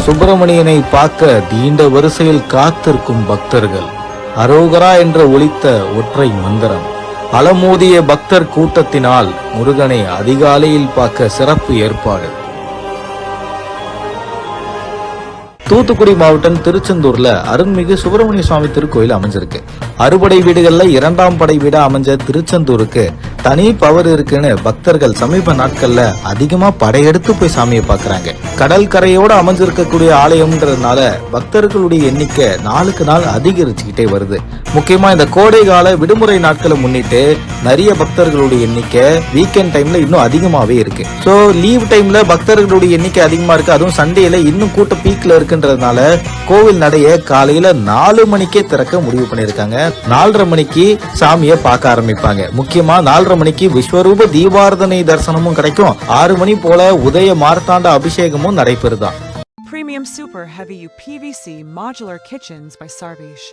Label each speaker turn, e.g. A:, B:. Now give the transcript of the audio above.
A: சுப்பிரமணியனை பார்க்க நீண்ட வரிசையில் காத்திருக்கும் பக்தர்கள். அரோகரா என்று ஒலித்த ஒற்றை மந்திரம். அலமோதிய பக்தர் கூட்டத்தினால் முருகனை அதிகாலையில் பார்க்க சிறப்பு ஏற்பாடு. தூத்துக்குடி மாவட்டம் திருச்செந்தூர்ல அருள்மிகு சுப்பிரமணிய சுவாமி திருக்கோயில் அமைஞ்சிருக்கு. அறுபடை வீடுகள்ல 2ஆம் படை வீடா அமைஞ்ச திருச்செந்தூருக்கு தனி பவர் இருக்குன்னு பக்தர்கள் சமீப நாட்கள்ல அதிகமா படையெடுத்து போய் சாமியை பாக்குறாங்க. கடல் கரையோட அமைஞ்சிருக்கக்கூடிய ஆலயம்ன்றதுனால பக்தர்களுடைய எண்ணிக்கை நாளுக்கு நாள் அதிகரிச்சுக்கிட்டே வருது. முக்கியமா இந்த கோடை கால விடுமுறை நாட்களை முன்னிட்டு நிறைய பக்தர்களுடைய எண்ணிக்கை வீக்கெண்ட் டைம்ல இன்னும் அதிகமாவே இருக்கு. சோ லீவ் டைம்ல பக்தர்களுடைய எண்ணிக்கை அதிகமா இருக்கு. அதுவும் சண்டேல இன்னும் கூட்ட பீக்ல இருக்குன்றதுனால கோவில் நடைய காலையில 4 மணிக்கே திறக்க முடிவு பண்ணிருக்காங்க. 4:30 மணிக்கு சாமியை பார்க்க ஆரம்பிப்பாங்க. முக்கியமா 4:30 மணிக்கு விஸ்வரூப தீபாரதனை தரிசனமும் கிடைக்கும். 6 மணி போல உதய மார்த்தாண்ட அபிஷேகமும் நடைபெறுதான்.
B: Premium Super Heavy UPVC Modular Kitchens by Sarvesh.